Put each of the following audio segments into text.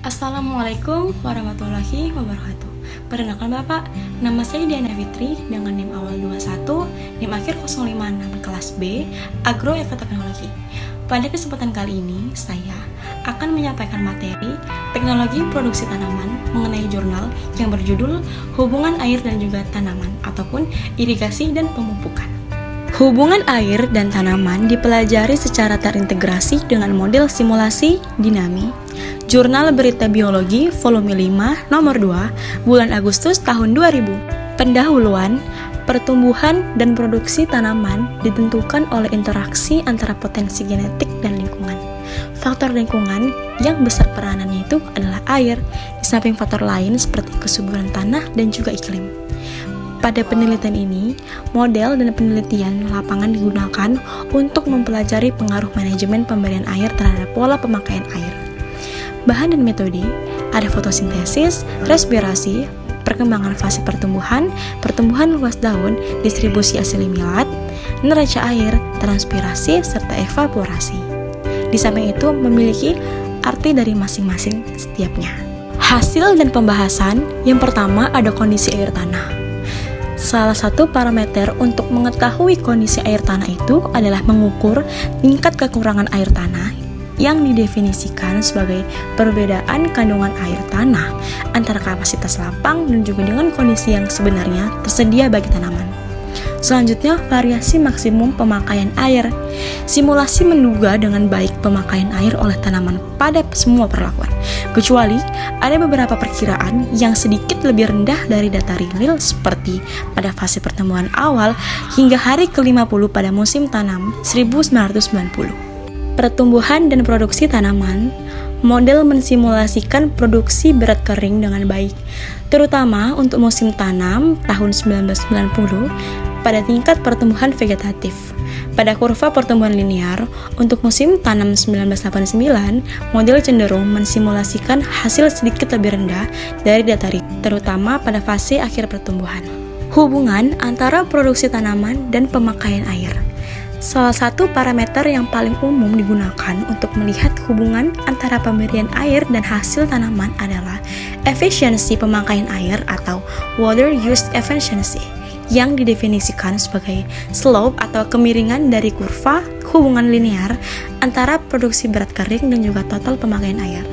Assalamualaikum warahmatullahi wabarakatuh. Perkenalkan Bapak, nama saya Diana Fitri dengan NIM awal 21, NIM akhir 056 kelas B, Agroekoteknologi. Pada kesempatan kali ini, saya akan menyampaikan materi teknologi produksi tanaman mengenai jurnal yang berjudul Hubungan Air dan juga Tanaman ataupun Irigasi dan Pemupukan. Hubungan air dan tanaman dipelajari secara terintegrasi dengan model simulasi dinami. Jurnal Berita Biologi volume 5 nomor 2 bulan Agustus tahun 2000. Pendahuluan, pertumbuhan dan produksi tanaman ditentukan oleh interaksi antara potensi genetik dan lingkungan. Faktor lingkungan yang besar peranannya itu adalah air, di samping faktor lain seperti kesuburan tanah dan juga iklim. Pada penelitian ini, model dan penelitian lapangan digunakan untuk mempelajari pengaruh manajemen pemberian air terhadap pola pemakaian air. Bahan dan metode ada fotosintesis, respirasi, perkembangan fase pertumbuhan, pertumbuhan luas daun, distribusi asilimilat, neraca air, transpirasi, serta evaporasi. Di samping itu memiliki arti dari masing-masing setiapnya. Hasil dan pembahasan, yang pertama ada kondisi air tanah. Salah satu parameter untuk mengetahui kondisi air tanah itu adalah mengukur tingkat kekurangan air tanah yang didefinisikan sebagai perbedaan kandungan air tanah antara kapasitas lapang dan juga dengan kondisi yang sebenarnya tersedia bagi tanaman. Selanjutnya, variasi maksimum pemakaian air. Simulasi menduga dengan baik pemakaian air oleh tanaman pada semua perlakuan, kecuali ada beberapa perkiraan yang sedikit lebih rendah dari data real seperti pada fase pertumbuhan awal hingga hari ke-50 pada musim tanam 1990. Pertumbuhan dan produksi tanaman, model mensimulasikan produksi berat kering dengan baik, terutama untuk musim tanam tahun 1990 pada tingkat pertumbuhan vegetatif. Pada kurva pertumbuhan linear, untuk musim tanam 1989, model cenderung mensimulasikan hasil sedikit lebih rendah dari data real, terutama pada fase akhir pertumbuhan. Hubungan antara produksi tanaman dan pemakaian air. Salah satu parameter yang paling umum digunakan untuk melihat hubungan antara pemberian air dan hasil tanaman adalah efisiensi pemakaian air atau water use efficiency, yang didefinisikan sebagai slope atau kemiringan dari kurva hubungan linear antara produksi berat kering dan juga total pemakaian air.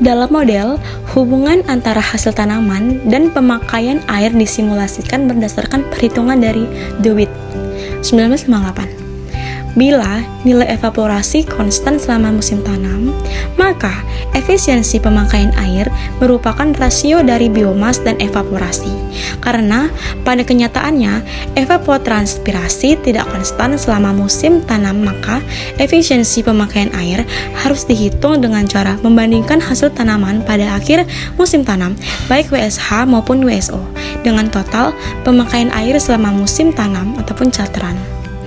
Dalam model, hubungan antara hasil tanaman dan pemakaian air disimulasikan berdasarkan perhitungan dari DeWitt 1958. Bila nilai evaporasi konstan selama musim tanam, maka efisiensi pemakaian air merupakan rasio dari biomas dan evaporasi. Karena pada kenyataannya, evapotranspirasi tidak konstan selama musim tanam, maka efisiensi pemakaian air harus dihitung dengan cara membandingkan hasil tanaman pada akhir musim tanam, baik WSH maupun WSO, dengan total pemakaian air selama musim tanam ataupun charteran.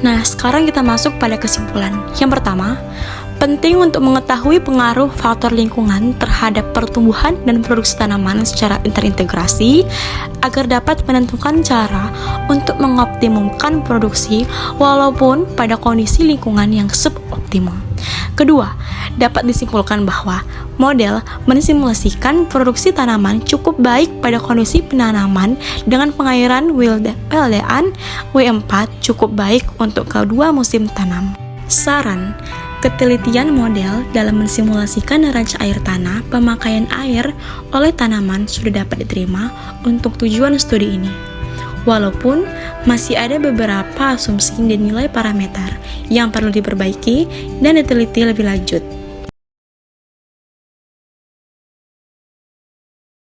Nah, sekarang kita masuk pada kesimpulan. Yang pertama, penting untuk mengetahui pengaruh faktor lingkungan terhadap pertumbuhan dan produksi tanaman secara terintegrasi agar dapat menentukan cara untuk mengoptimumkan produksi walaupun pada kondisi lingkungan yang suboptimal. Kedua, dapat disimpulkan bahwa model mensimulasikan produksi tanaman cukup baik pada kondisi penanaman dengan pengairan WLDAN W4 cukup baik untuk kedua musim tanam. Saran, ketelitian model dalam mensimulasikan neraca air tanah pemakaian air oleh tanaman sudah dapat diterima untuk tujuan studi ini. Walaupun masih ada beberapa asumsi dan nilai parameter yang perlu diperbaiki dan diteliti lebih lanjut.